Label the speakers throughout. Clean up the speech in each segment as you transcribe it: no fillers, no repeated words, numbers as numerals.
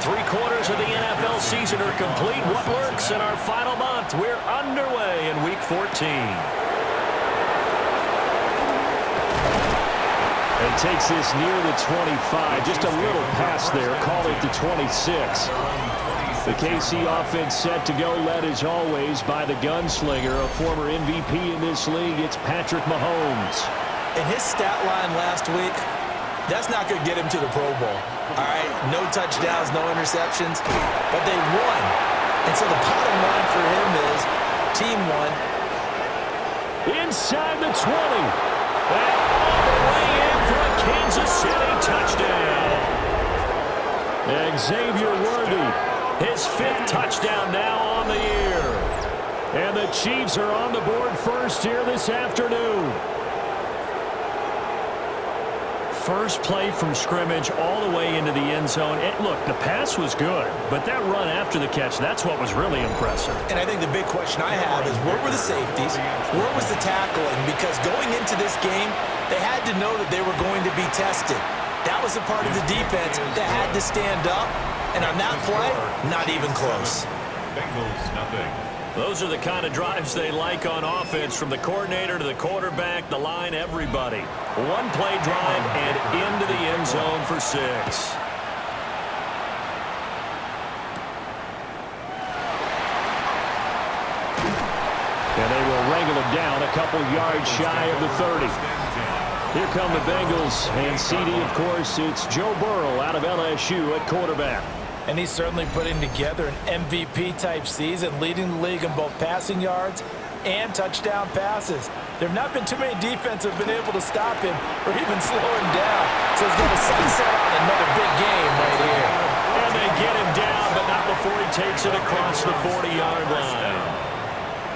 Speaker 1: Three-quarters of the NFL season are complete. What works in our final month? We're underway in Week 14.
Speaker 2: He takes this near the 25. Just a little pass there. Call it the 26. The KC offense set to go, led as always by the gunslinger, a former MVP in this league. It's Patrick Mahomes.
Speaker 3: In his stat line last week, that's not going to get him to the Pro Bowl. All right, no touchdowns, no interceptions, but they won. And so the bottom line for him is team won.
Speaker 2: Inside the 20. And all the way in for a Kansas City touchdown. Xavier Worthy, his 5th touchdown now on the year. And the Chiefs are on the board first here this afternoon.
Speaker 1: First play from scrimmage all the way into the end zone. Look, the pass was good, but that run after the catch, that's what was really impressive.
Speaker 3: And I think the big question I have is where were the safeties? Where was the tackling? Because going into this game, they had to know that they were going to be tested. That was a part of the defense that had to stand up. And on that play, not even close.
Speaker 4: Bengals, nothing.
Speaker 1: Those are the kind of drives they like on offense, from the coordinator to the quarterback, the line, everybody. One-play drive and into the end zone for 6.
Speaker 2: And they will wrangle him down a couple yards shy of the 30. Here come the Bengals, and CD, of course, it's Joe Burrow out of LSU at quarterback.
Speaker 3: And he's certainly putting together an MVP-type season, leading the league in both passing yards and touchdown passes. There have not been too many defenses have been able to stop him or even slow him down. So he's going to sunset on another big game right here.
Speaker 1: And they get him down, but not before he takes it across the 40-yard line.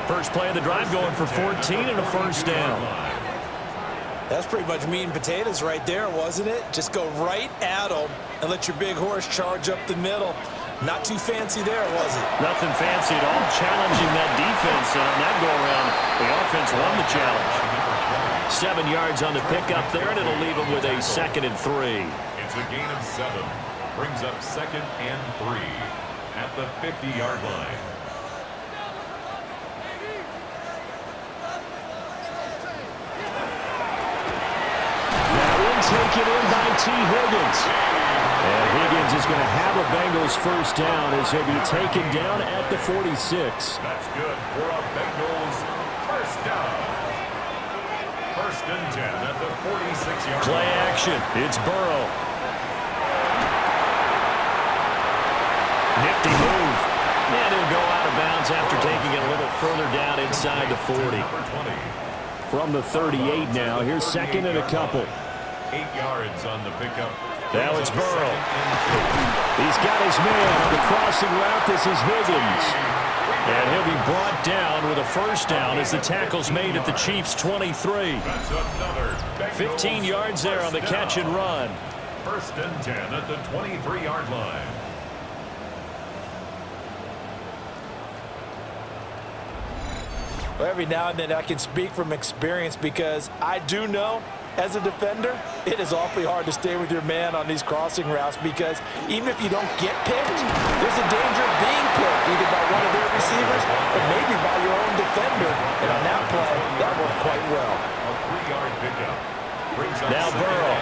Speaker 1: First play of the drive going for 14 and a first down.
Speaker 3: That's pretty much meat and potatoes right there, wasn't it? Just go right at them and let your big horse charge up the middle. Not too fancy there, was it?
Speaker 1: Nothing fancy at all. Challenging that defense, and on that go-around, the offense won the challenge. 7 yards on the pickup there, and it'll leave them with a 2nd and 3.
Speaker 4: It's a gain of 7. Brings up 2nd and 3 at the 50-yard line.
Speaker 2: Taken in by T. Higgins. And Higgins is going to have a Bengals first down as he'll be taken down at the 46.
Speaker 4: That's good for a Bengals first down. 1st and 10 at the 46-yard line.
Speaker 1: Play action. It's Burrow. Nifty move. And he'll go out of bounds after taking it a little further down inside the 40.
Speaker 2: From the 38 now. Here's 2nd and a couple.
Speaker 4: 8 yards on the pickup.
Speaker 1: Now it's Burrow.
Speaker 2: He's got his man on the crossing route. This is Higgins.
Speaker 1: And he'll be brought down with a first down as the tackle's made at the Chiefs' 23. 15 yards there on the catch and run.
Speaker 4: 1st and 10 at the 23-yard line.
Speaker 3: Well, every now and then I can speak from experience because I do know as a defender, it is awfully hard to stay with your man on these crossing routes because even if you don't get picked, there's a danger of being picked either by one of their receivers or maybe by your own defender. And on that play, that worked quite well.
Speaker 4: A 3-yard pickup.
Speaker 1: Now Burrow.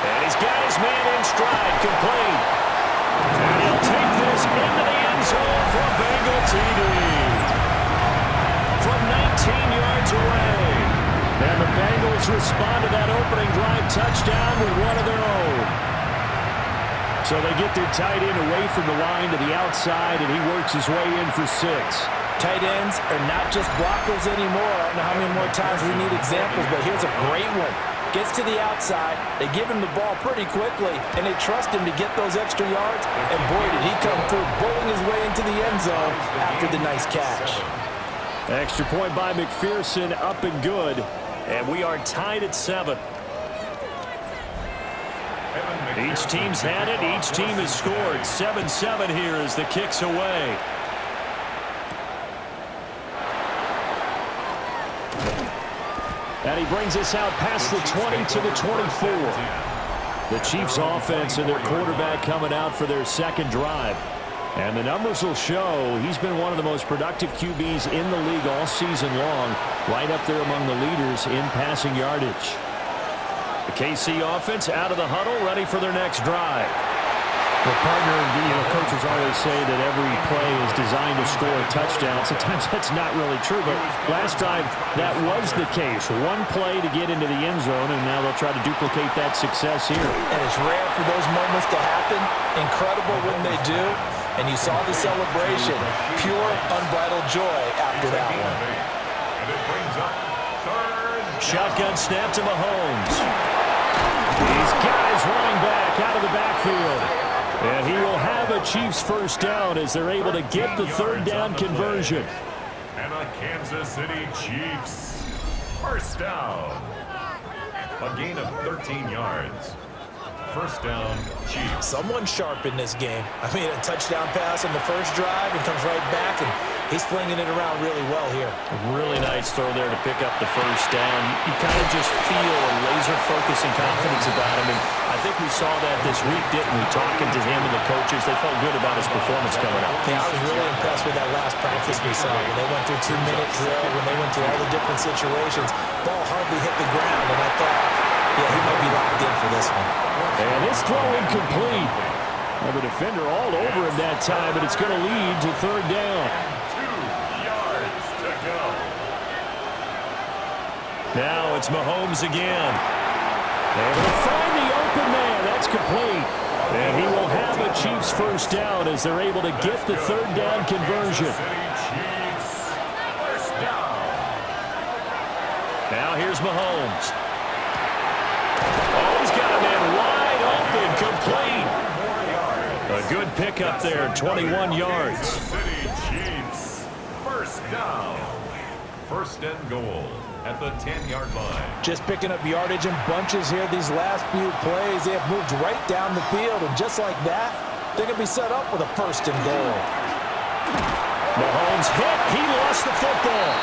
Speaker 1: And he's got his man in stride, complete. And he'll take this into the end zone for a Bengal TD. From 19 yards away.
Speaker 2: And the Bengals respond to that opening drive touchdown with one of their own. So they get their tight end away from the line to the outside, and he works his way in for 6.
Speaker 3: Tight ends are not just blockers anymore. I don't know how many more times we need examples, but here's a great one. Gets to the outside, they give him the ball pretty quickly, and they trust him to get those extra yards. And boy, did he come through, bowling his way into the end zone after the nice catch.
Speaker 2: Extra point by McPherson, up and good.
Speaker 1: And we are tied at 7. Each team's had it. Each team has scored. 7-7 here as the kick's away.
Speaker 2: And he brings us out past the 20 to the 24. The Chiefs offense and their quarterback coming out for their second drive. And the numbers will show he's been one of the most productive QBs in the league all season long, right up there among the leaders in passing yardage. The KC offense out of the huddle, ready for their next drive.
Speaker 5: Well, partner, coaches always say that every play is designed to score a touchdown. Sometimes that's not really true, but last time that was the case. One play to get into the end zone, and now they'll try to duplicate that success here.
Speaker 3: And it's rare for those moments to happen. Incredible when they do. And you saw the celebration. Pure, unbridled joy after that one.
Speaker 4: And it brings up third.
Speaker 2: Shotgun snap to Mahomes. He's got his running back out of the backfield. And he will have a Chiefs first down as they're able to get the third down conversion.
Speaker 4: And a Kansas City Chiefs first down. A gain of 13 yards. First down, Chiefs.
Speaker 3: Someone sharp in this game. I mean, a touchdown pass on the first drive and comes right back, and he's flinging it around really well here.
Speaker 2: Really nice throw there to pick up the first down. You kind of just feel a laser focus and confidence about him, and I think we saw that this week, didn't we? Talking to him and the coaches, they felt good about his performance coming up.
Speaker 3: Yeah, I was really impressed with that last practice we saw. When they went through 2-minute drill, when they went through all the different situations, ball hardly hit the ground, and I thought, yeah, he might be locked in for this one.
Speaker 2: And this throw incomplete. Well, the defender all over him that time, but it's going to lead to third down.
Speaker 4: 2 yards to go.
Speaker 2: Now it's Mahomes again. Able to find the open man. That's complete. And he will have a Chiefs first down as they're able to get the third down conversion.
Speaker 4: Chiefs first down.
Speaker 2: Now here's Mahomes. Oh, he's got a man wide open, complete. A good pickup there, 21 yards.
Speaker 4: Kansas City Chiefs first down. First and goal at the 10-yard line.
Speaker 3: Just picking up yardage in bunches here these last few plays. They have moved right down the field, and just like that, they're going to be set up with a first and goal.
Speaker 2: Mahomes hit. He lost the football.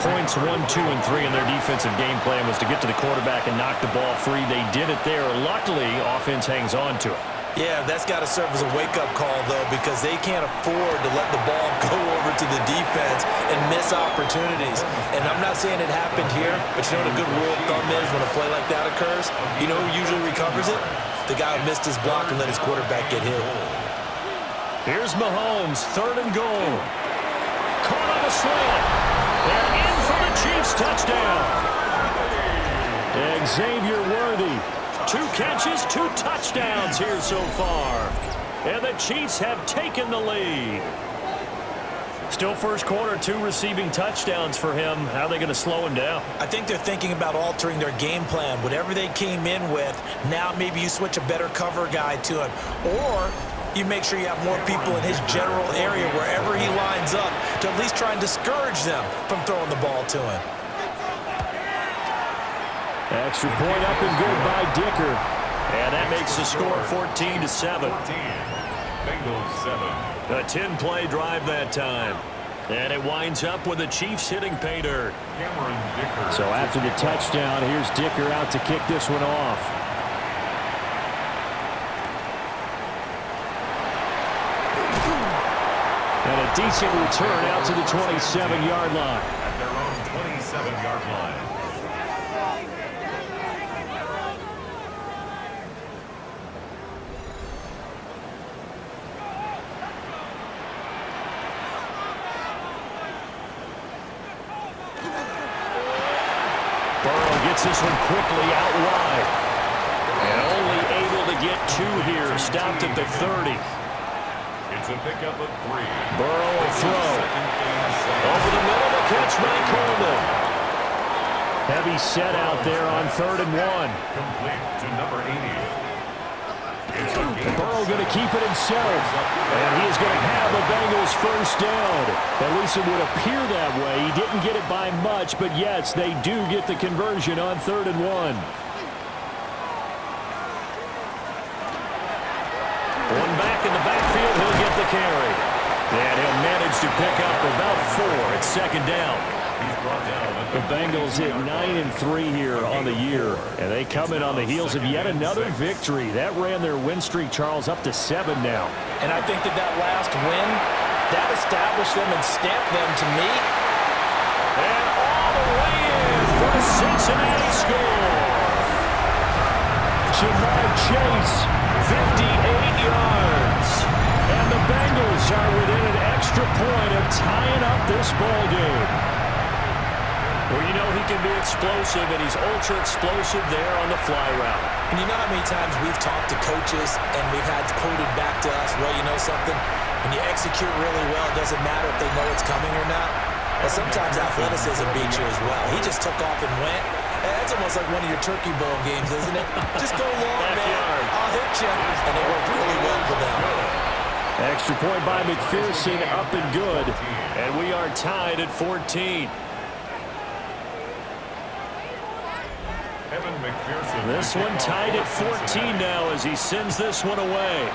Speaker 2: Points 1, 2, and 3 in their defensive game plan was to get to the quarterback and knock the ball free. They did it there. Luckily, offense hangs on to it.
Speaker 3: Yeah, that's got to serve as a wake-up call, though, because they can't afford to let the ball go over to the defense and miss opportunities. And I'm not saying it happened here, but you know what a good rule of thumb is when a play like that occurs? You know who usually recovers it? The guy who missed his block and let his quarterback get hit.
Speaker 2: Here's Mahomes, third and goal. Caught on a slant. They're in for the Chiefs touchdown. Xavier Worthy. 2 catches, 2 touchdowns here so far. And the Chiefs have taken the lead. Still first quarter, 2 receiving touchdowns for him. How are they going to slow him down?
Speaker 3: I think they're thinking about altering their game plan. Whatever they came in with, now maybe you switch a better cover guy to him. Or you make sure you have more people in his general area wherever he lines up to at least try and discourage them from throwing the ball to him.
Speaker 2: Extra point up and good by Dicker. And that makes the score 14-7.
Speaker 4: 14. Bengals 7.
Speaker 2: A 10-play drive that time. And it winds up with the Chiefs hitting pay dirt.
Speaker 4: Cameron Dicker.
Speaker 2: So after the touchdown, here's Dicker out to kick this one off. And a decent return out to the 27-yard line.
Speaker 4: At their own 27-yard line.
Speaker 2: Burrow gets this one quickly out wide. And only able to get 2 here. Stopped at the 30.
Speaker 4: It's a pickup of 3.
Speaker 2: Burrow will throw. Over the middle, the catch by Coleman. Heavy set out there on 3rd and 1.
Speaker 4: Complete to number 80.
Speaker 2: Burrow going to keep it himself. And he is going to have the Bengals first down. At least it would appear that way. He didn't get it by much, but yes, they do get the conversion on 3rd and 1. One back in the backfield, he'll get the carry. And he'll manage to pick up about 4 at 2nd down.
Speaker 4: He's
Speaker 2: The Bengals hit 9-3 here on the year, and they come in on the heels of yet another victory. That ran their win streak, Charles, up to 7 now.
Speaker 3: And I think that last win, that established them and stamped them to me.
Speaker 1: And all the way in for a Cincinnati score.
Speaker 2: Jamar Chase, 58 yards. And the Bengals are within an extra point of tying up this ball game.
Speaker 1: Well, you know he can be explosive, and he's ultra-explosive there on the fly route.
Speaker 3: And you know how many times we've talked to coaches and we've had quoted back to us, well, you know something? When you execute really well, it doesn't matter if they know it's coming or not. Well, sometimes athleticism beats you as well. He just took off and went. That's almost like one of your Turkey Bowl games, isn't it? Just go long, man. I'll hit you. And it worked really well for them.
Speaker 2: Extra point by McPherson, up and good.
Speaker 1: And we are tied at 14.
Speaker 2: This one tied at 14 now as he sends this one away.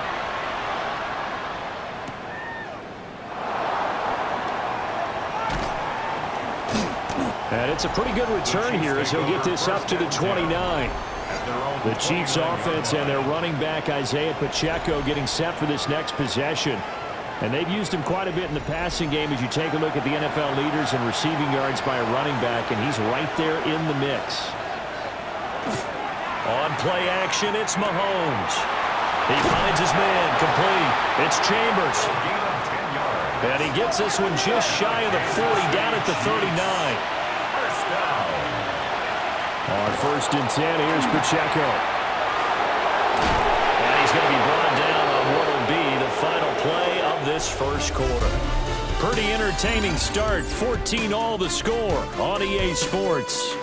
Speaker 2: And it's a pretty good return here as he'll get this up to the 29. The Chiefs offense and their running back Isaiah Pacheco getting set for this next possession. And they've used him quite a bit in the passing game as you take a look at the NFL leaders in receiving yards by a running back, and he's right there in the mix.
Speaker 1: On play action, it's Mahomes. He finds his man, complete. It's Chambers. And he gets this one just shy of the 40, down at the 39.
Speaker 2: On 1st and 10, here's Pacheco.
Speaker 1: And he's going to be brought down on what will be the final play of this first quarter.
Speaker 2: Pretty entertaining start. 14 all the score on EA Sports.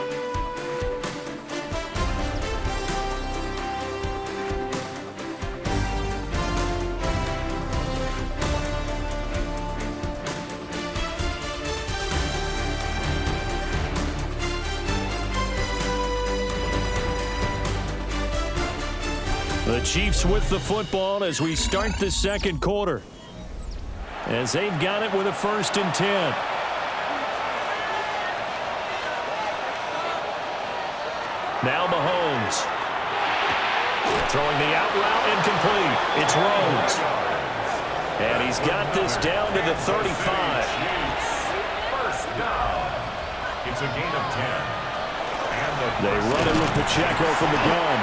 Speaker 2: The Chiefs with the football as we start the second quarter. As they've got it with a 1st and 10.
Speaker 1: Now Mahomes. Throwing the out route incomplete. It's Rhodes. And he's got this down to the 35.
Speaker 4: First down. It's a gain of 10.
Speaker 2: They run it with Pacheco from the gun.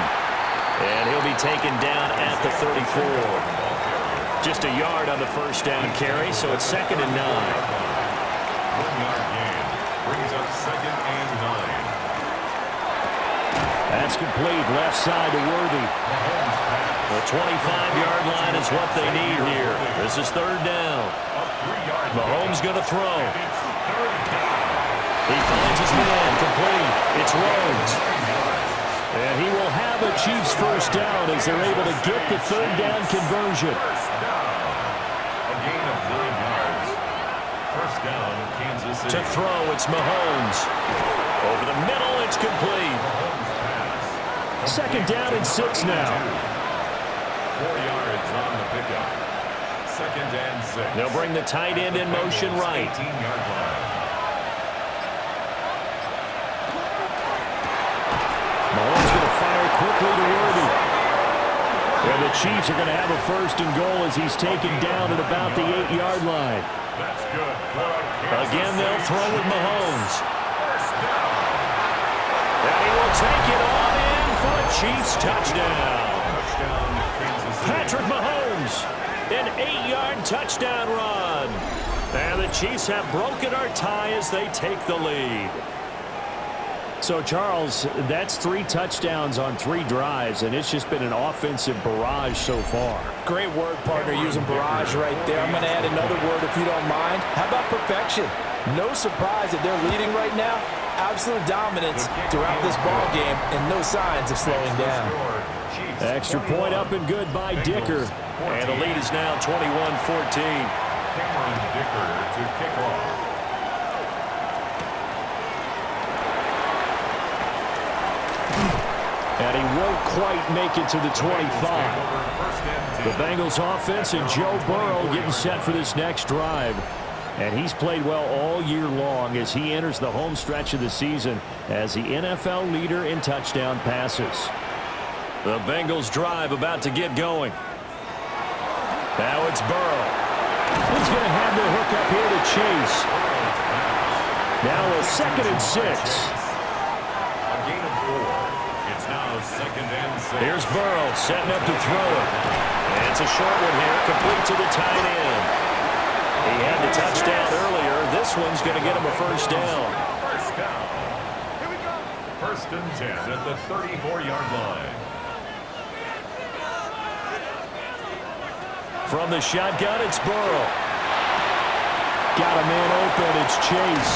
Speaker 1: And he'll be taken down at the 34. Just a yard on the first down carry, so it's 2nd and 9.
Speaker 4: 1-yard gain brings up 2nd and 9.
Speaker 2: That's complete. Left side to Worthy.
Speaker 1: The 25-yard line is what they need here. This is 3rd down. Mahomes going to throw. He finds his man, complete. It's Rhodes.
Speaker 2: And he will have a Chiefs first down as they're able to get the 3rd down conversion.
Speaker 4: First down. A gain of 9 yards. First down, Kansas City.
Speaker 1: To throw, it's Mahomes. Over the middle, it's complete.
Speaker 2: 2nd down and 6 now.
Speaker 4: 4 yards on the pickup. 2nd and 6.
Speaker 1: They'll bring the tight end in motion right.
Speaker 4: 18-yard line.
Speaker 2: Mahomes going to fire quickly to Worthy. And the Chiefs are going to have a 1st and goal as he's taken down at about the 8-yard line.
Speaker 4: That's good.
Speaker 1: Again, they'll throw with Mahomes.
Speaker 4: First down.
Speaker 1: And he will take it on in for a Chiefs touchdown.
Speaker 4: Touchdown, Kansas City.
Speaker 1: Patrick Mahomes, an 8-yard touchdown run. And the Chiefs have broken our tie as they take the lead.
Speaker 2: So, Charles, that's 3 touchdowns on 3 drives, and it's just been an offensive barrage so far.
Speaker 3: Great word, partner, using barrage right there. I'm going to add another word if you don't mind. How about perfection? No surprise that they're leading right now. Absolute dominance throughout this ball game and no signs of slowing down.
Speaker 2: Extra point up and good by Dicker.
Speaker 1: And the lead is now 21-14.
Speaker 4: Cameron Dicker to kick off.
Speaker 2: And he won't quite make it to the 25. The Bengals offense and Joe Burrow getting set for this next drive.
Speaker 5: And he's played well all year long as he enters the home stretch of the season as the NFL leader in touchdown passes.
Speaker 2: The Bengals drive about to get going. Now it's Burrow.
Speaker 5: He's going to have the hook up here to Chase. Now a 2nd and 6.
Speaker 4: A gain of 4. It's now 2nd and 6.
Speaker 2: Here's Burrow setting up to throw it. And it's a short one here, complete to the tight end. He had the touchdown earlier. This one's going to get him a first down.
Speaker 4: First down. Here we go. 1st and 10 at the 34-yard line.
Speaker 2: From the shotgun, it's Burrow.
Speaker 5: Got a man open. It's Chase.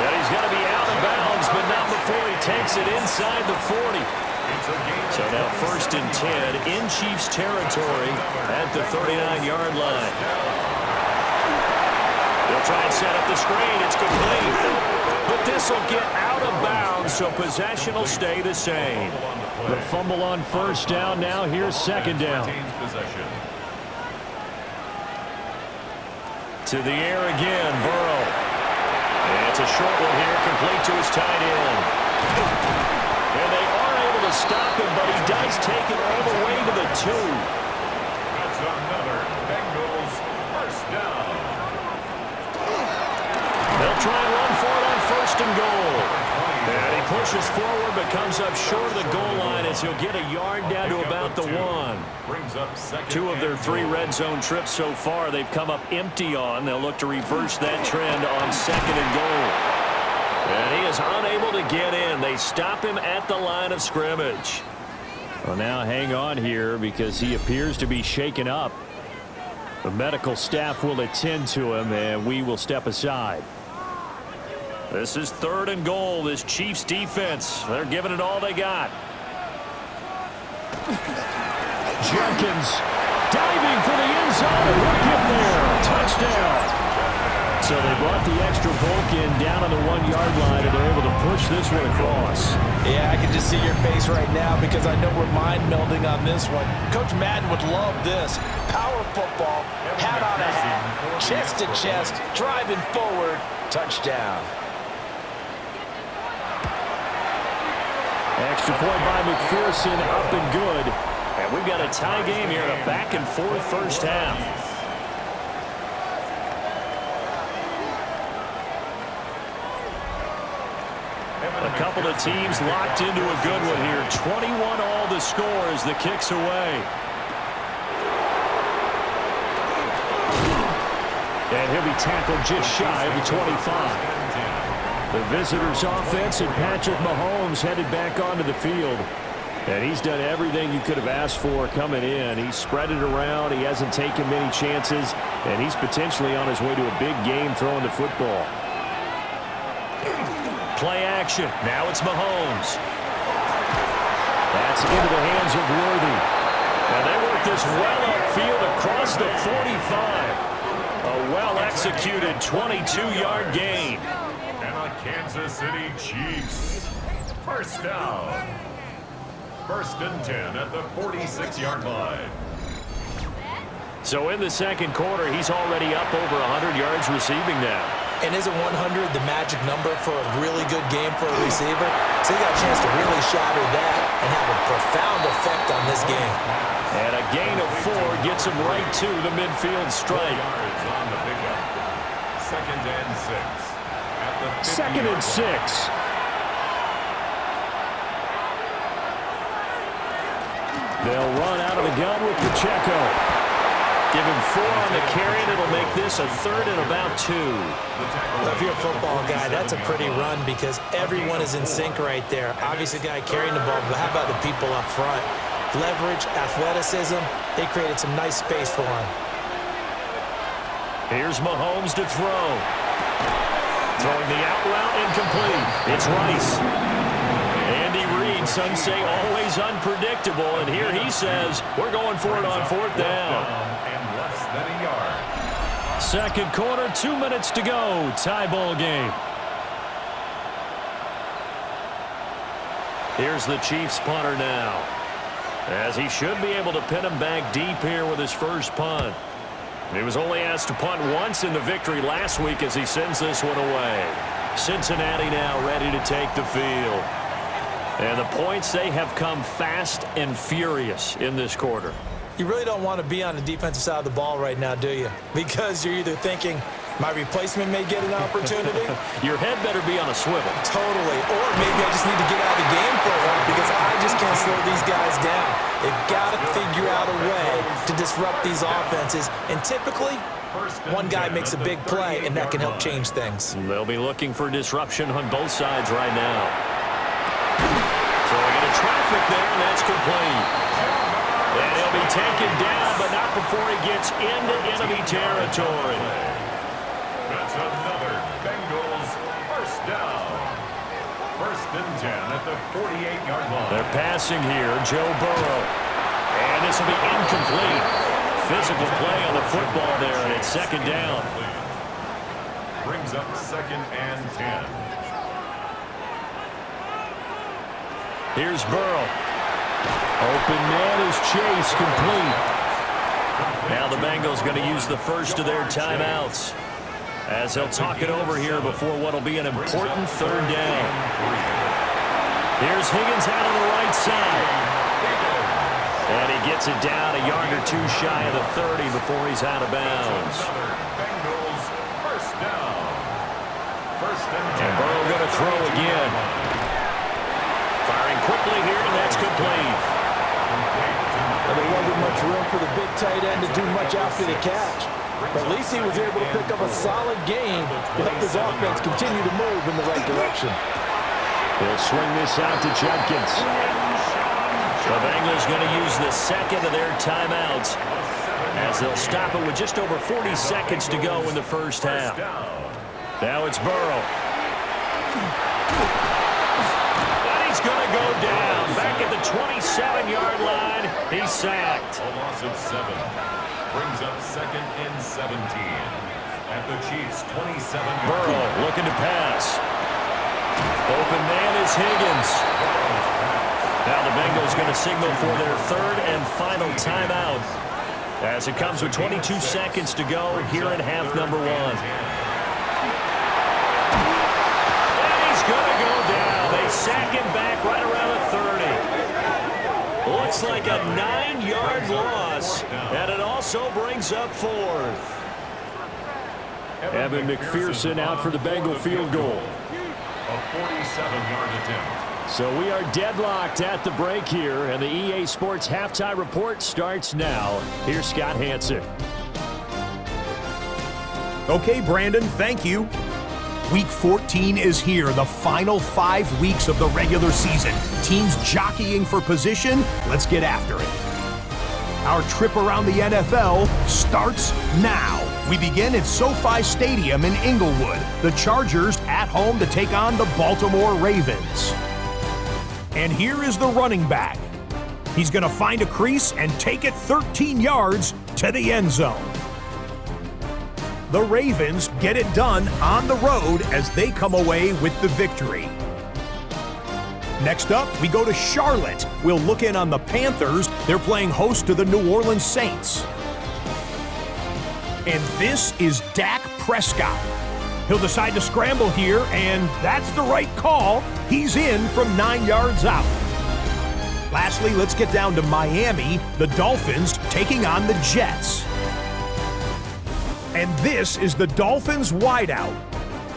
Speaker 2: And he's going to be out of bounds, but not before he takes it inside the 40. So now 1st and 10 in Chiefs territory at the 39-yard line. They'll try and set up the screen. It's complete. But this will get out of bounds, so possession will stay the same.
Speaker 5: The fumble on 1st down. Now here's 2nd down.
Speaker 2: To the air again, Burrow. And it's a short one here, complete to his tight end. And they are able to stop him, but he does take it all the way to the 2.
Speaker 4: That's another Bengals first down.
Speaker 2: They'll try and run for it on 1st and goal. And he pushes forward, but comes up short of the goal line as he'll get a yard down to about the 1.
Speaker 4: Brings up
Speaker 2: 2 of their 3 red zone trips so far they've come up empty on. They'll look to reverse that trend on 2nd and goal. And he is unable to get in. They stop him at the line of scrimmage.
Speaker 5: Well, now hang on here because he appears to be shaken up. The medical staff will attend to him, and we will step aside.
Speaker 2: This is 3rd and goal. This Chiefs defense, they're giving it all they got.
Speaker 5: Jenkins diving for the end zone and we'll get there. Touchdown. So they brought the extra bulk in down on the 1-yard line, and they're able to push this one across.
Speaker 3: Yeah, I can just see your face right now because I know we're mind melding on this one. Coach Madden would love this. Power football, hat on a hat, chest to chest, driving forward, touchdown.
Speaker 5: Extra point by McPherson, up and good.
Speaker 2: And we've got a tie game here in a back-and-forth first half. A couple of teams locked into a good one here. 21 all the score as the kick's away.
Speaker 5: And he'll be tackled just shy of the 25. The visitors' offense and Patrick Mahomes headed back onto the field. And he's done everything you could have asked for coming in. He's spread it around. He hasn't taken many chances. And he's potentially on his way to a big game throwing the football.
Speaker 2: Play action. Now it's Mahomes.
Speaker 5: That's into the hands of Worthy.
Speaker 2: And they work this well upfield across the 45. A well-executed 22-yard gain.
Speaker 4: Kansas City Chiefs. First down. 1st and 10 at the 46-yard line.
Speaker 2: So in the 2nd quarter, he's already up over 100 yards receiving now.
Speaker 3: And isn't 100 the magic number for a really good game for a receiver? So he got a chance to really shatter that and have a profound effect on this game.
Speaker 2: And a gain of 4 gets him right to the midfield stripe.
Speaker 4: Yards on the pickup. 2nd and 6.
Speaker 5: 2nd and 6. They'll run out of the gun with Pacheco.
Speaker 2: Give him 4 on the carry, and it'll make this a 3rd and about 2.
Speaker 3: Well, if you're a football guy, that's a pretty run because everyone is in sync right there. Obviously, the guy carrying the ball, but how about the people up front? Leverage, athleticism, they created some nice space for him.
Speaker 2: Here's Mahomes to throw. Throwing the out route incomplete. It's Rice. Andy Reid, some say always unpredictable, and here he says we're going for it on 4th down.
Speaker 4: And less than a yard.
Speaker 2: 2nd quarter, 2 minutes to go. Tie ball game. Here's the Chiefs punter now, as he should be able to pin him back deep here with his first punt. He was only asked to punt once in the victory last week as he sends this one away. Cincinnati now ready to take the field. And the points, they have come fast and furious in this quarter.
Speaker 3: You really don't want to be on the defensive side of the ball right now, do you? Because you're either thinking, my replacement may get an opportunity.
Speaker 2: Your head better be on a swivel.
Speaker 3: Totally. Or maybe I just need to get out of the game for a while because I just can't slow these guys down. They've got to figure out a way to disrupt these offenses. And typically, one guy makes a big play, and that can help change things.
Speaker 2: They'll be looking for disruption on both sides right now. Throwing into traffic there, and that's complete. And he'll be taken down, but not before he gets into enemy territory.
Speaker 4: That's another Bengals first down. 1st and 10 at the 48-yard line.
Speaker 2: They're passing here, Joe Burrow. And this will be incomplete. Physical play on the football there, and it's 2nd down.
Speaker 4: Brings up 2nd and 10.
Speaker 2: Here's Burrow. Open man is Chase, complete. Now the Bengals going to use the first of their timeouts as they'll talk it over here before what will be an important 3rd down. Here's Higgins out on the right side. And he gets it down a yard or two shy of the 30 before he's out of bounds.
Speaker 4: Bengals first down. 1st and 10.
Speaker 2: And Burrow going to throw again. Firing quickly here, and that's complete.
Speaker 3: And there wasn't much room for the big tight end to do much after the catch. But at least he was able to pick up a solid gain to help his offense continue to move in the right direction.
Speaker 2: He'll swing this out to Judkins. The Bengals going to use the 2nd of their timeouts as they'll stop it with just over 40 seconds to go in the 1st half. Now it's Burrow. He's going to go down back at the 27-yard line. He's sacked.
Speaker 4: A loss of 7. Brings up 2nd and 17 at the Chiefs' 27-yard line.
Speaker 2: Burrow looking to pass. Open man is Higgins. Now the Bengals going to signal for their 3rd and final timeout as it comes with 22 seconds to go here in half number 1. Going to go down. They sack him back right around the 30. Looks like a 9-yard loss, and it also brings up 4th. Evan McPherson out for the Bengal field goal.
Speaker 4: A 47-yard attempt.
Speaker 2: So we are deadlocked at the break here, and the EA Sports Halftime Report starts now. Here's Scott Hansen.
Speaker 6: Okay, Brandon, thank you. Week 14 is here, the final 5 weeks of the regular season. Teams jockeying for position. Let's get after it. Our trip around the NFL starts now. We begin at SoFi Stadium in Inglewood. The Chargers at home to take on the Baltimore Ravens. And here is the running back. He's going to find a crease and take it 13 yards to the end zone. The Ravens get it done on the road as they come away with the victory. Next up, we go to Charlotte. We'll look in on the Panthers. They're playing host to the New Orleans Saints. And this is Dak Prescott. He'll decide to scramble here, and that's the right call. He's in from 9 yards out. Lastly, let's get down to Miami. The Dolphins taking on the Jets. And this is the Dolphins wideout.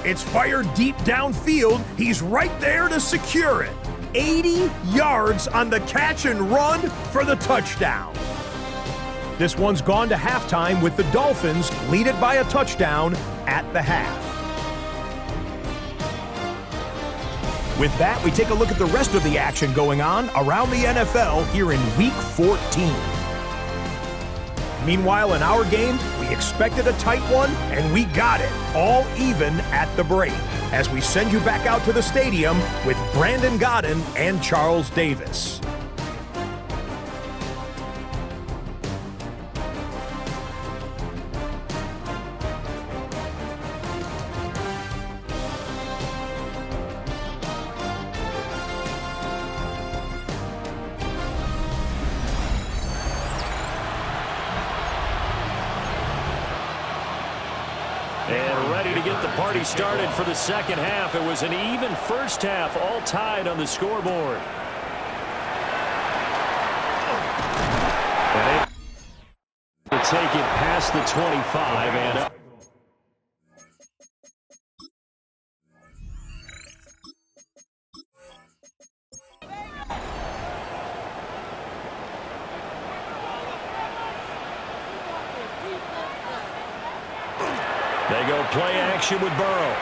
Speaker 6: It's fired deep downfield. He's right there to secure it. 80 yards on the catch and run for the touchdown. This one's gone to halftime with the Dolphins lead it by a touchdown at the half. With that, we take a look at the rest of the action going on around the NFL here in Week 14. Meanwhile, in our game, we expected a tight one, and we got it, all even at the break, as we send you back out to the stadium with Brandon Godden and Charles Davis.
Speaker 2: get the party started for the second half. It was an even first half, all tied on the scoreboard. And able to take it past the 25 and up. They go play action with Burrow.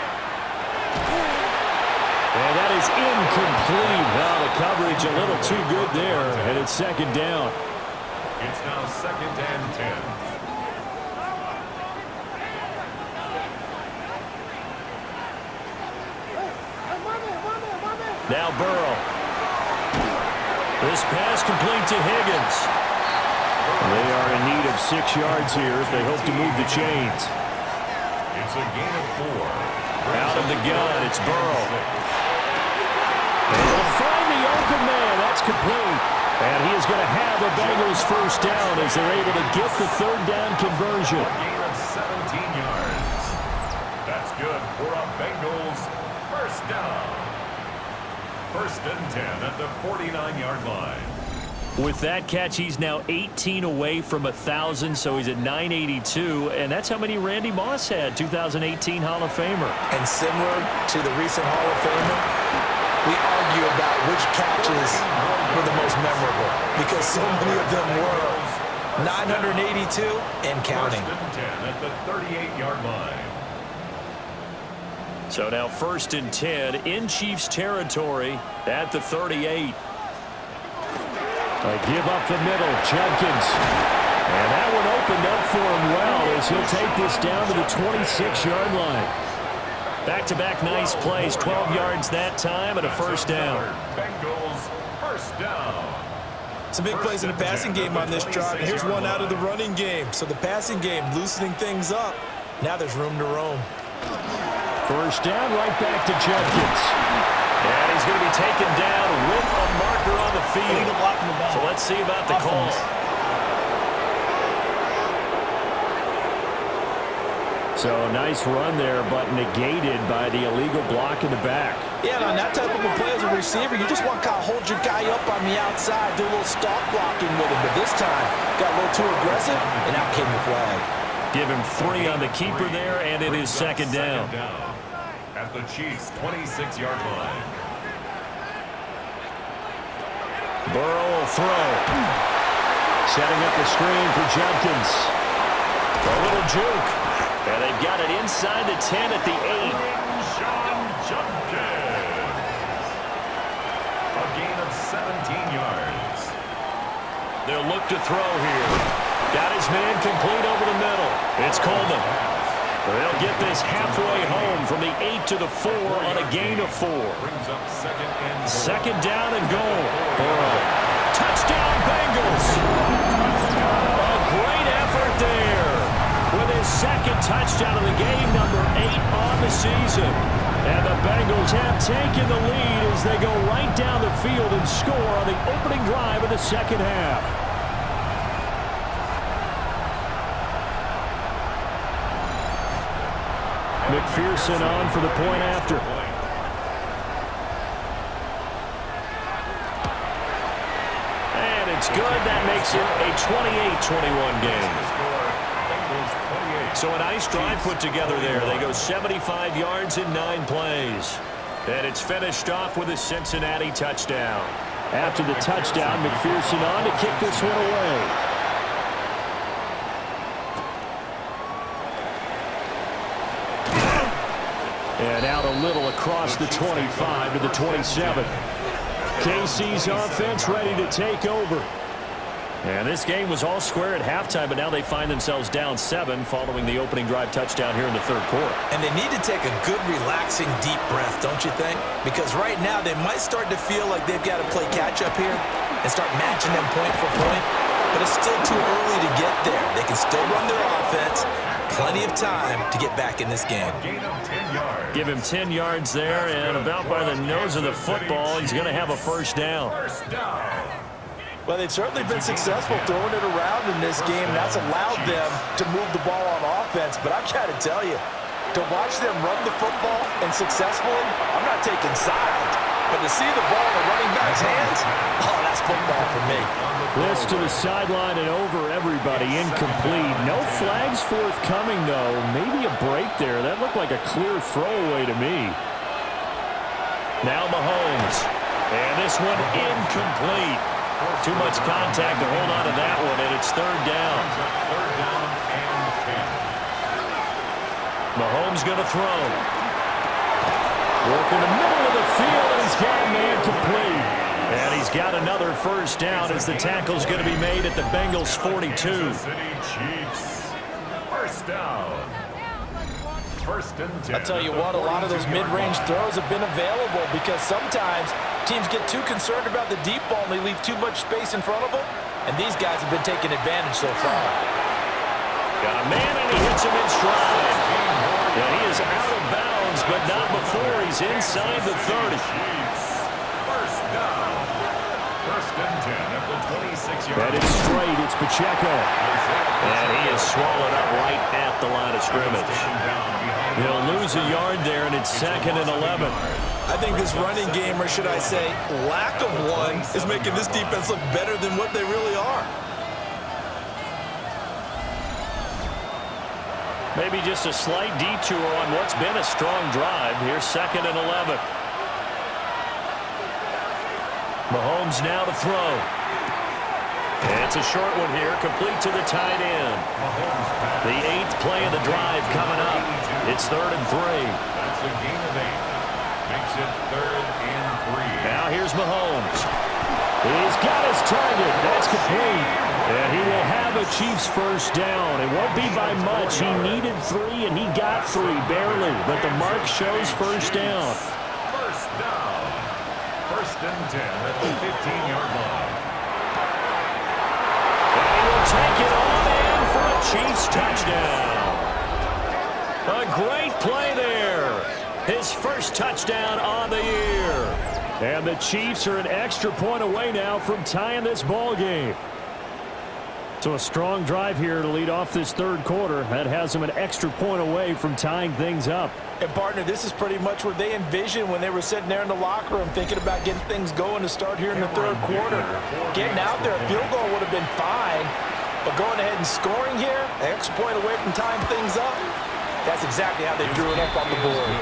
Speaker 2: And that is incomplete. Now the coverage a little too good there, and it's second down.
Speaker 4: It's now 2nd and 10.
Speaker 2: Now Burrow. This pass complete to Higgins. They are in need of 6 yards here if they hope to move the chains.
Speaker 4: It's a gain of 4.
Speaker 2: Out of the gun, it's Burrow. They'll find the open man. That's complete. And he is going to have the Bengals first down as they're able to get the third down conversion.
Speaker 4: A gain of 17 yards. That's good for a Bengals first down. 1st and 10 at the 49-yard line.
Speaker 2: With that catch, he's now 18 away from 1,000, so he's at 982, and that's how many Randy Moss had, 2018 Hall of Famer.
Speaker 3: And similar to the recent Hall of Famer, we argue about which catches were the most memorable because so many of them were. 982 and counting.
Speaker 4: 1st and 10 at the 38-yard line.
Speaker 2: So now 1st and 10 in Chiefs territory at the 38. They give up the middle, Jenkins. And that one opened up for him well as he'll take this down to the 26-yard line. Back-to-back nice plays, 12 yards that time and a first down.
Speaker 4: Bengals first down.
Speaker 3: Some big plays in the passing game on this drive, and here's one out of the running game. So the passing game loosening things up. Now there's room to roam.
Speaker 2: First down, right back to Jenkins. And he's going to be taken down with a marker on the field. So let's see about the call. So nice run there, but negated by the illegal block in the back.
Speaker 3: Yeah, and on that type of a play as a receiver, you just want to kind of hold your guy up on the outside, do a little stop blocking with him. But this time, got a little too aggressive, and out came the flag.
Speaker 2: Give him 3 on the keeper there, and it is second down.
Speaker 4: At the Chiefs' 26-yard line.
Speaker 2: Burrow will throw. Setting up the screen for Jenkins. A little juke. And they've got it inside the 10 at the 8.
Speaker 4: A gain of 17 yards.
Speaker 2: They'll look to throw here. Got his man complete over the middle. It's Coleman. They'll get this halfway home from the 8 to the 4 on a gain of 4.
Speaker 4: Brings up
Speaker 2: second down and goal. Burrow. Touchdown Bengals. A great effort there with his second touchdown of the game, number 8 on the season. And the Bengals have taken the lead as they go right down the field and score on the opening drive of the second half. McPherson on for the point after. And it's good. That makes it a 28-21 game. So a nice drive put together there. They go 75 yards in 9 plays. And it's finished off with a Cincinnati touchdown. After the touchdown, McPherson on to kick this one away. And out a little across the 25 to the 27. KC's offense ready to take over. And this game was all square at halftime, but now they find themselves down 7 following the opening drive touchdown here in the third quarter.
Speaker 3: And they need to take a good, relaxing, deep breath, don't you think? Because right now they might start to feel like they've got to play catch-up here and start matching them point for point. But it's still too early to get there. They can still run their offense. Plenty of time to get back in this game.
Speaker 2: Give him 10 yards there, and about by the nose of the football, he's going to have a first down.
Speaker 3: Well, they've certainly been successful throwing it around in this game. That's allowed them to move the ball on offense. But I've got to tell you, To watch them run the football and successfully, I'm not taking sides, but to see the ball in the running back's hands, oh, that's football for me.
Speaker 5: This to the sideline and over everybody, incomplete. No flags forthcoming, though. Maybe a break there. That looked like a clear throwaway to me.
Speaker 2: Now Mahomes. And this one incomplete. Too much contact to hold on to that one, and it's third down.
Speaker 4: Third down and 10.
Speaker 2: Mahomes going to throw. Working the middle of the field, and he's got a man complete. And he's got another first down as the tackle's going to be made at the Bengals 42.
Speaker 4: Kansas City Chiefs. First down. First and 10.
Speaker 3: I'll tell you what, a lot of those mid-range throws have been available because sometimes teams get too concerned about the deep ball and they leave too much space in front of them. And these guys have been taking advantage so far.
Speaker 2: Got a man, and he hits him in stride. And he is out of bounds, but not before he's inside the 30.
Speaker 4: First down. First and 10 at the 26-yard line.
Speaker 5: Headed straight, it's Pacheco.
Speaker 2: And he is swallowed up right at the line of scrimmage. He'll lose a yard there, and it's 2nd and 11.
Speaker 3: I think this running game, or should I say lack of one, is making this defense look better than what they really are.
Speaker 2: Maybe just a slight detour on what's been a strong drive. Here's 2nd and 11. Mahomes now to throw. And it's a short one here, complete to the tight end. The 8th play of the drive coming up. It's 3rd and 3.
Speaker 4: That's a gain of 8. Makes it 3rd and 3.
Speaker 2: Now here's Mahomes.
Speaker 5: He's got his target. That's complete. And he will have a Chiefs first down. It won't be by much. He needed 3, and he got 3, barely. But the mark shows first down.
Speaker 4: First down. First and 10 at the 15-yard line.
Speaker 2: And he will take it on in for a Chiefs touchdown. A great play there. His first touchdown on the year.
Speaker 5: And the Chiefs are an extra point away now from tying this ball game. So a strong drive here to lead off this third quarter. That has them an extra point away from tying things up.
Speaker 3: And, partner, this is pretty much what they envisioned when they were sitting there in the locker room thinking about getting things going to start here in the third quarter. Getting out there, a field goal would have been fine. But going ahead and scoring here, an extra point away from tying things up, that's exactly how they drew it up on the board.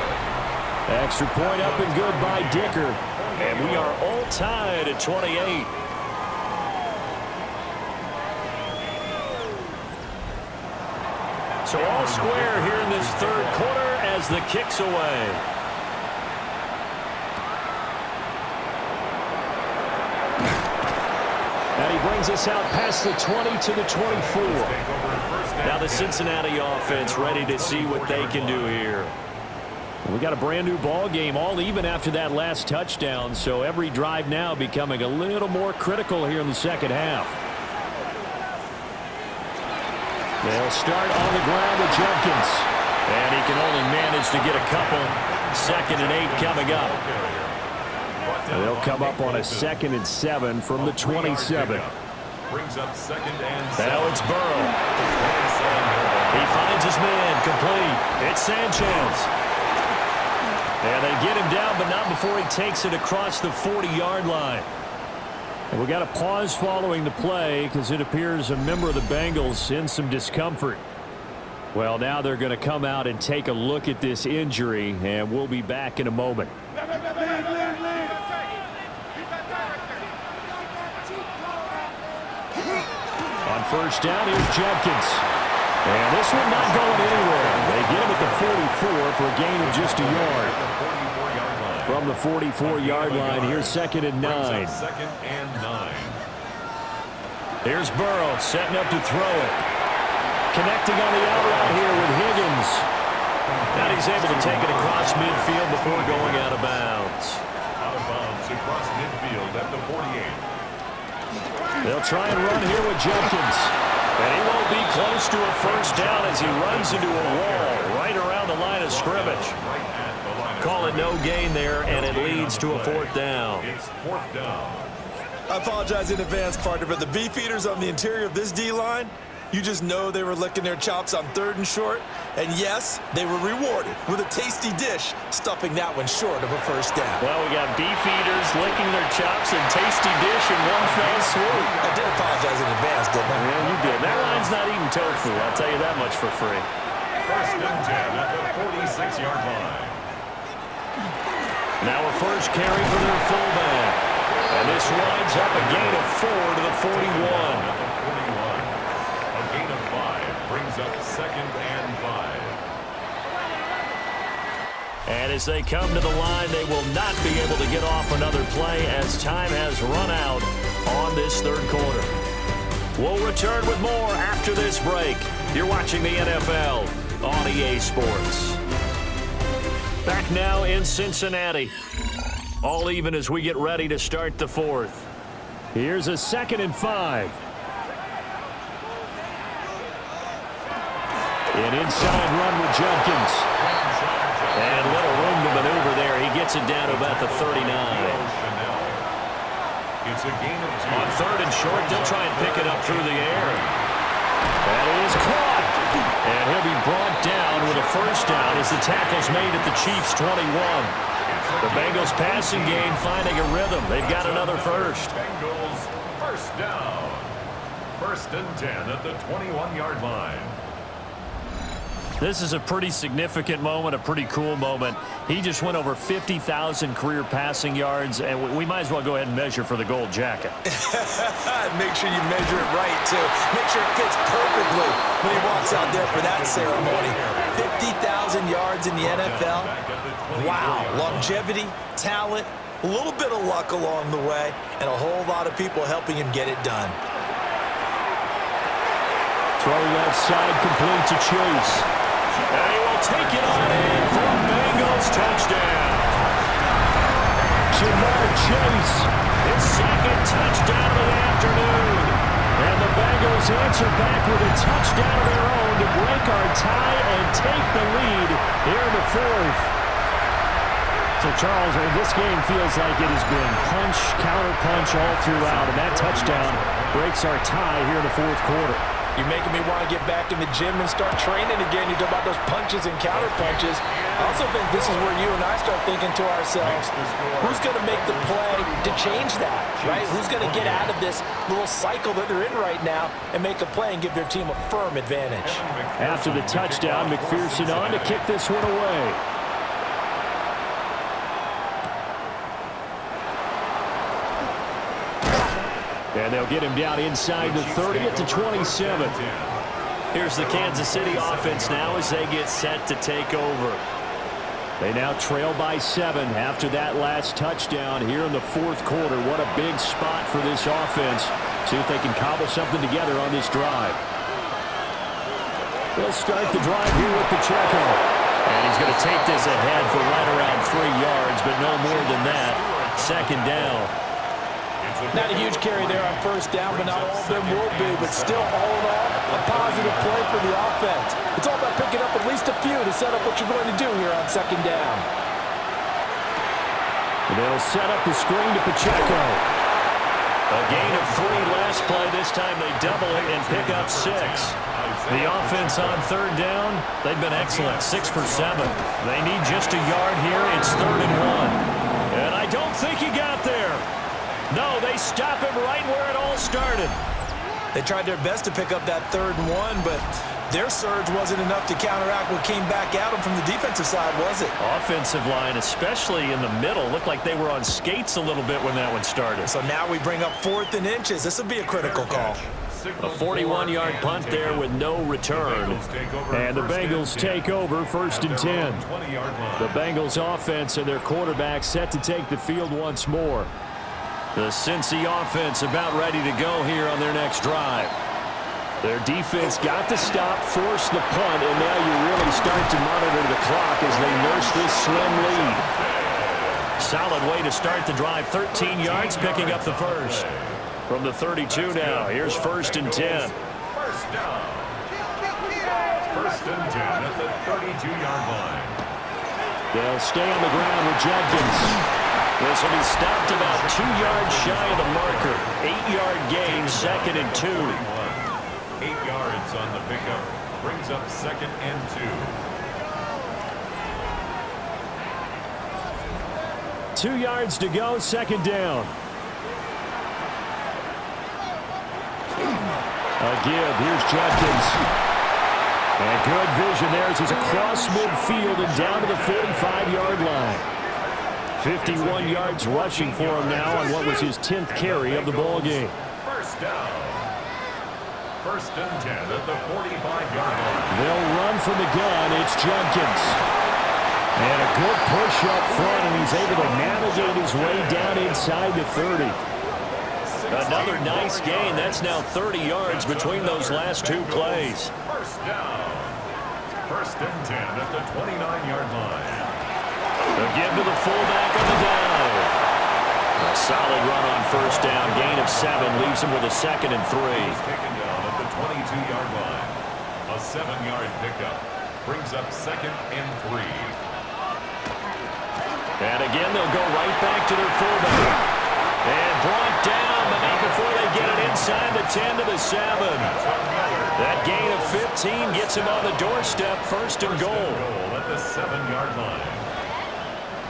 Speaker 5: Extra point up and good by Dicker.
Speaker 2: And we are all tied at 28. So all square here in this third quarter as the kick's away.
Speaker 5: And he brings us out past the 20 to the 24.
Speaker 2: Now the Cincinnati offense ready to see what they can do here.
Speaker 5: We got a brand new ball game, all even after that last touchdown. So every drive now becoming a little more critical here in the second half. They'll start on the ground with Jenkins.
Speaker 2: And he can only manage to get a couple. 2nd and 8 coming up.
Speaker 5: They'll come up on a 2nd and 7 from the 27.
Speaker 4: Brings up 2nd and 7.
Speaker 2: Now it's Burrow. He finds his man complete. It's Sanchez. And they get him down, but not before he takes it across the 40-yard line.
Speaker 5: And we got a pause following the play because it appears a member of the Bengals in some discomfort. Well, now they're going to come out and take a look at this injury, and we'll be back in a moment. On first down, here's Jenkins. And this one not going anywhere. They get him at the 44 for a gain of just a yard. From the 44-yard line, here's 2nd and 9.
Speaker 4: 2nd and 9.
Speaker 2: Here's Burrow setting up to throw it.
Speaker 5: Connecting on the out route here with Higgins.
Speaker 2: And he's able to take it across midfield before going out of bounds.
Speaker 4: Out of bounds across midfield at the 48.
Speaker 5: They'll try and run here with Jenkins.
Speaker 2: And he won't be close to a first down as he runs into a wall right around the line of scrimmage. Call it no gain there, and it leads to a 4th down.
Speaker 4: It's 4th down.
Speaker 3: I apologize in advance, partner, but the beef eaters on the interior of this D-line, You just know they were licking their chops on 3rd and short. And yes, they were rewarded with a tasty dish, stuffing that one short of a first down.
Speaker 2: Well, we got beef eaters licking their chops and tasty dish in one fell swoop.
Speaker 3: I did apologize in advance, didn't I?
Speaker 2: Yeah, you did. That line's not eating tofu. I'll tell you that much for free.
Speaker 4: 1st and 10 at the 46-yard line.
Speaker 2: Now a first carry for their fullback. And this winds up a gain of 4 to the 41.
Speaker 4: A gain of 5 brings up 2nd and 5.
Speaker 2: And as they come to the line, they will not be able to get off another play as time has run out on this 3rd quarter. We'll return with more after this break. You're watching the NFL on EA Sports. Back now in Cincinnati. All even as we get ready to start the 4th.
Speaker 5: Here's a 2nd and 5. An inside run with Wilkins.
Speaker 2: And little room to maneuver there. He gets it down to about the 39.
Speaker 4: It's a gain of 2.
Speaker 2: On 3rd and short, they'll try and pick it up through the air. That is caught. And he'll be brought down with a first down as the tackle's made at the Chiefs' 21. The Bengals passing game finding a rhythm. They've got another first.
Speaker 4: Bengals first down. 1st and 10 at the 21-yard line.
Speaker 2: This is a pretty significant moment, a pretty cool moment. He just went over 50,000 career passing yards, and we might as well go ahead and measure for the gold jacket.
Speaker 3: Make sure you measure it right, too. Make sure it fits perfectly when he walks out there for that ceremony. 50,000 yards in the NFL. Wow. Longevity, talent, a little bit of luck along the way, and a whole lot of people helping him get it done.
Speaker 5: Throw left side, complete to Chase.
Speaker 2: And he will take it on in for a Bengals touchdown.
Speaker 5: Jamar Chase.
Speaker 2: His 2nd touchdown of the afternoon.
Speaker 5: And the Bengals answer back with a touchdown of their own to break our tie and take the lead here in the 4th. So, Charles, this game feels like it has been punch, counter-punch all throughout, and that touchdown breaks our tie here in the 4th quarter.
Speaker 3: You're making me want to get back in the gym and start training again. You talk about those punches and counter punches. I also think this is where you and I start thinking to ourselves, who's going to make the play to change that, right? Who's going to get out of this little cycle that they're in right now and make a play and give their team a firm advantage?
Speaker 5: After the touchdown, McPherson on to kick this one away. And they'll get him down inside the 30 at the 27.
Speaker 2: Here's the Kansas City offense now as they get set to take over.
Speaker 5: They now trail by 7 after that last touchdown here in the 4th quarter. What a big spot for this offense. See if they can cobble something together on this drive. They'll start the drive here with Pacheco.
Speaker 2: And he's going to take this ahead for right around 3 yards, but no more than that. 2nd down.
Speaker 3: Not a huge carry there on first down, but not all of them will be. But still, all in all, a positive play for the offense. It's all about picking up at least a few to set up what you're going to do here on 2nd down.
Speaker 5: They'll set up the screen to Pacheco.
Speaker 2: A gain of 3 last play. This time they double it and pick up 6. The offense on 3rd down, they've been excellent, 6 for 7. They need just a yard here. It's 3rd and 1. And I don't think he got there. No, they stop him right where it all started.
Speaker 3: They tried their best to pick up that 3rd and 1, but their surge wasn't enough to counteract what came back at them from the defensive side, was it?
Speaker 2: Offensive line, especially in the middle, looked like they were on skates a little bit when that one started.
Speaker 3: So now we bring up 4th and inches. This will be a critical call.
Speaker 2: A 41-yard punt there with no return.
Speaker 5: And the Bengals take over 1st and 10. The Bengals offense and their quarterback set to take the field once more.
Speaker 2: The Cincy offense about ready to go here on their next drive.
Speaker 5: Their defense got the stop, forced the punt, and now you really start to monitor the clock as they nurse this slim lead.
Speaker 2: Solid way to start the drive. 13 yards, picking up the first. From the 32 now, here's 1st and 10.
Speaker 4: First down. 1st and 10 at the 32-yard line.
Speaker 5: They'll stay on the ground with Jenkins.
Speaker 2: This will be stopped about 2 yards shy of the marker. 8-yard gain, 2nd and 2.
Speaker 4: 8 yards on the pickup. Brings up 2nd and 2.
Speaker 2: 2 yards to go, 2nd down. A give. Here's Jenkins. And good vision there as he's across midfield and down to the 45-yard line. 51 yards rushing for him now on what was his 10th carry of the ball game.
Speaker 4: First down. 1st and 10 at the 45-yard line.
Speaker 2: They'll run from the gun. It's Jenkins. And a good push up front, and he's able to navigate his way down inside the 30. Another nice gain. That's now 30 yards between those last 2 plays.
Speaker 4: First down. 1st and 10 at the 29-yard line.
Speaker 2: The give to the fullback on the dive. A solid run on 1st down. Gain of 7 leaves him with a 2nd and 3.
Speaker 4: He's taken down at the 22-yard line. A 7-yard pickup. Brings up 2nd and 3.
Speaker 2: And again, they'll go right back to their fullback. And brought down, but not before they get it inside the 10 to the 7. That gain of 15 gets him on the doorstep, 1st and goal.
Speaker 4: At the 7-yard line.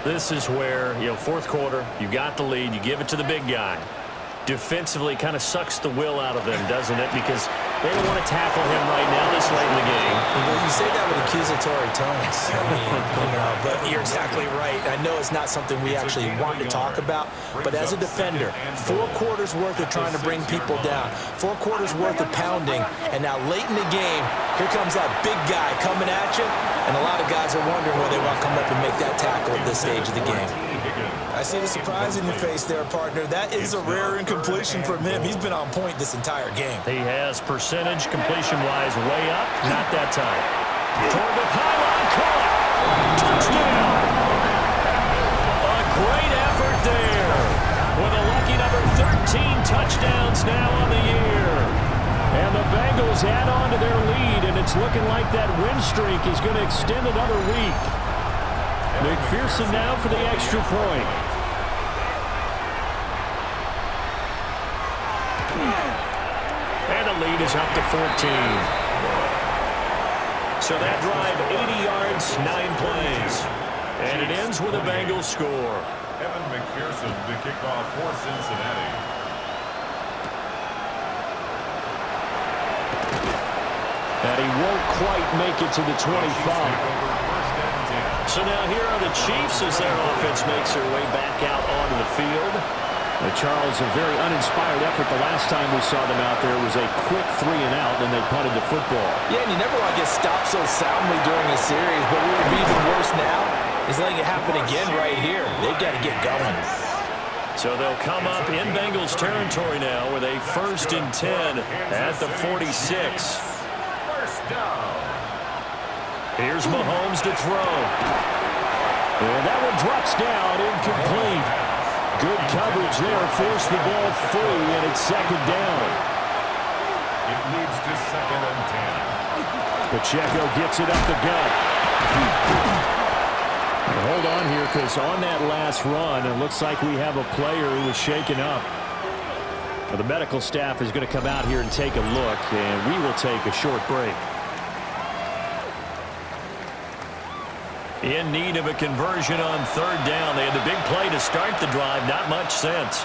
Speaker 2: This is where, 4th quarter, you got the lead, you give it to the big guy. Defensively kind of sucks the will out of them, doesn't it? Because they don't want to tackle him right now this late in the game.
Speaker 3: Well, you say that with accusatory tones. But you're exactly right. I know it's not something we actually want to talk about, but as a defender, 4 quarters worth of trying to bring people down, 4 quarters worth of pounding, and now late in the game, here comes that big guy coming at you, and a lot of guys are wondering where they want to come up and make that tackle at this stage of the game. I see the surprise in your face there, partner. That is a rare incompletion from him. He's been on point this entire game.
Speaker 2: He has percentage completion-wise way up. Not that time. Toward the pylon, caught. Touchdown. A great effort there. With a lucky number 13 touchdowns now on the year. And the Bengals add on to their lead, and it's looking like that win streak is going to extend another week. McPherson now for the extra point. And the lead is up to 14. So that drive, 80 yards, 9 plays. And it ends with a Bengals score.
Speaker 4: Evan McPherson to kick off for Cincinnati.
Speaker 2: And he won't quite make it to the 25. So now here are the Chiefs as their offense makes their way back out onto the field. Charles, a very uninspired effort the last time we saw them out there was a quick 3-and-out, and they punted the football.
Speaker 3: Yeah, and you never want to get stopped so soundly during a series, but what would be even worse now is letting it happen again right here. They've got to get going.
Speaker 2: So they'll come up in Bengals territory now with a 1st and 10 at the 46.
Speaker 4: First down.
Speaker 2: Here's Mahomes to throw. And that one drops down, incomplete. Good coverage there, forced the ball free, and it's 2nd down.
Speaker 4: It leads to 2nd and 10.
Speaker 2: Pacheco gets it up the gut. Hold on here, because on that last run, it looks like we have a player who was shaken up. Well, the medical staff is going to come out here and take a look, and we will take a short break. In need of a conversion on 3rd down. They had the big play to start the drive. Not much sense.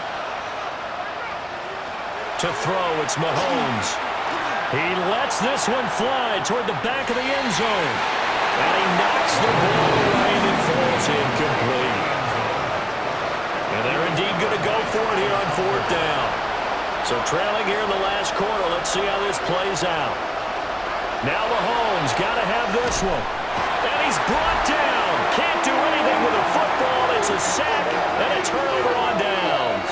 Speaker 2: To throw, it's Mahomes. He lets this one fly toward the back of the end zone. And he knocks the ball away and it falls incomplete. And they're indeed going to go for it here on 4th down. So trailing here in the last quarter. Let's see how this plays out. Now Mahomes got to have this one. And he's brought down. Can't do anything with a football. It's a sack, and a turnover on downs.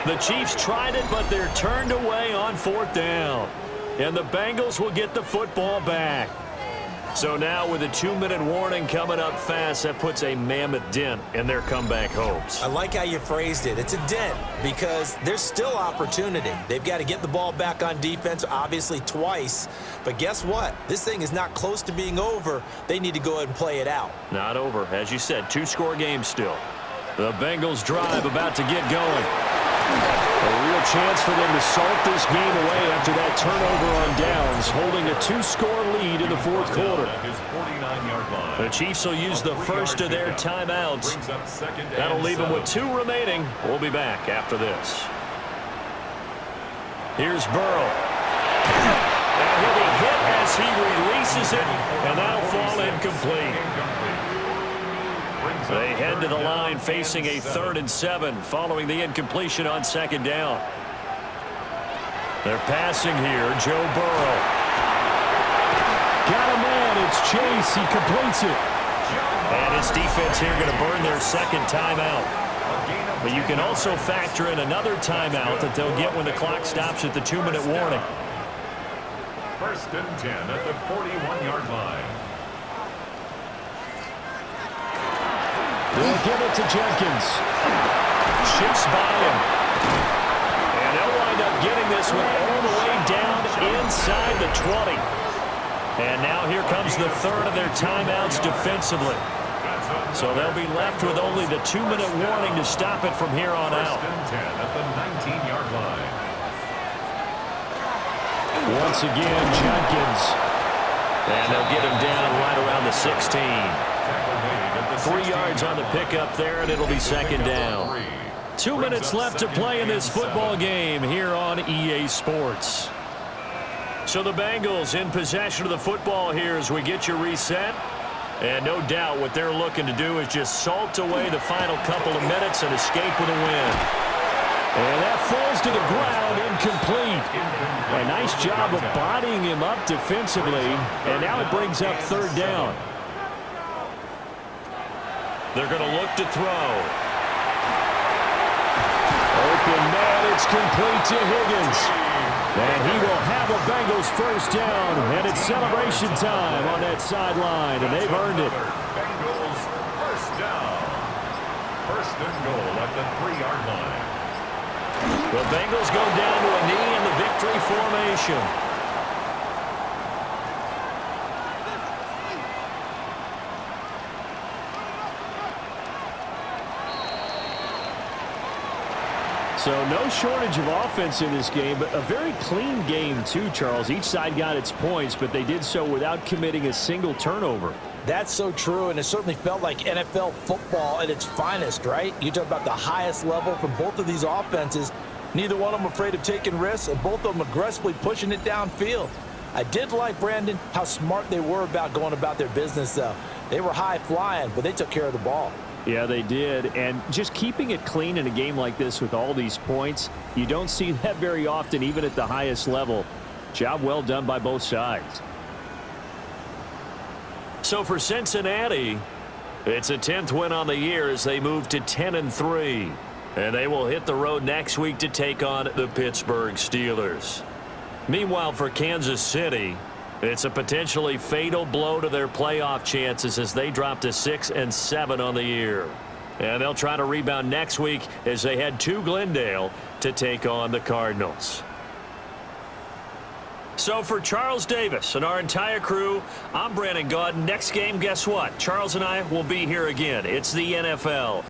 Speaker 2: The Chiefs tried it, but they're turned away on 4th down. And the Bengals will get the football back. So now with a 2-minute warning coming up fast, that puts a mammoth dent in their comeback hopes.
Speaker 3: I like how you phrased it. It's a dent because there's still opportunity. They've got to get the ball back on defense, obviously twice. But guess what? This thing is not close to being over. They need to go ahead and play it out.
Speaker 2: Not over. As you said, 2-score game still. The Bengals drive about to get going. A real chance for them to salt this game away after that turnover on downs, holding a 2-score lead in the fourth quarter.
Speaker 1: The Chiefs will use the first of their timeouts. That'll leave them with 2 remaining. We'll be back after this. Here's Burrow. And he'll be hit as he releases it, and that'll fall incomplete. They head to the line facing a 3rd and 7 following the incompletion on 2nd down. They're passing here. Joe Burrow.
Speaker 2: Got a man. It's Chase. He completes it.
Speaker 1: And his defense here going to burn their 2nd timeout. But you can also factor in another timeout that they'll get when the clock stops at the 2-minute warning.
Speaker 4: 1st and 10 at the 41-yard line.
Speaker 2: They'll give it to Jenkins.
Speaker 1: Shifts by him. And they'll wind up getting this one all the way down inside the 20. And now here comes the 3rd of their timeouts defensively. So they'll be left with only the 2-minute warning to stop it from here on out.
Speaker 4: 1st and 10 at the 19-yard line.
Speaker 2: Once again, Jenkins.
Speaker 1: And they'll get him down right around the 16. 3 yards on the pickup there, and it'll be 2nd down. 2 minutes left to play in this football game here on EA Sports. So the Bengals in possession of the football here as we get you reset. And no doubt what they're looking to do is just salt away the final couple of minutes and escape with a win.
Speaker 2: And that falls to the ground, incomplete. A nice job of bodying him up defensively. And now it brings up 3rd down.
Speaker 1: They're going to look to throw.
Speaker 2: Open man, it's complete to Higgins. And he will have a Bengals 1st down. And it's celebration time on that sideline. And they've earned it.
Speaker 4: Bengals 1st down. 1st and goal at the 3-yard line.
Speaker 1: The Bengals go down to a knee in the victory formation.
Speaker 5: So no shortage of offense in this game, but a very clean game too, Charles. Each side got its points, but they did so without committing a single turnover.
Speaker 3: That's so true, and it certainly felt like NFL football at its finest, right? You talk about the highest level from both of these offenses. Neither one of them afraid of taking risks, and both of them aggressively pushing it downfield. I did like, Brandon, how smart they were about going about their business, though. They were high-flying, but they took care of the ball.
Speaker 5: Yeah, they did. And just keeping it clean in a game like this with all these points, you don't see that very often, even at the highest level. Job well done by both sides.
Speaker 1: So for Cincinnati, it's a 10th win on the year as they move to 10-3. And they will hit the road next week to take on the Pittsburgh Steelers. Meanwhile, for Kansas City, it's a potentially fatal blow to their playoff chances as they drop to 6-7 on the year. And they'll try to rebound next week as they head to Glendale to take on the Cardinals. So for Charles Davis and our entire crew, I'm Brandon Gaudin. Next game, guess what? Charles and I will be here again. It's the NFL.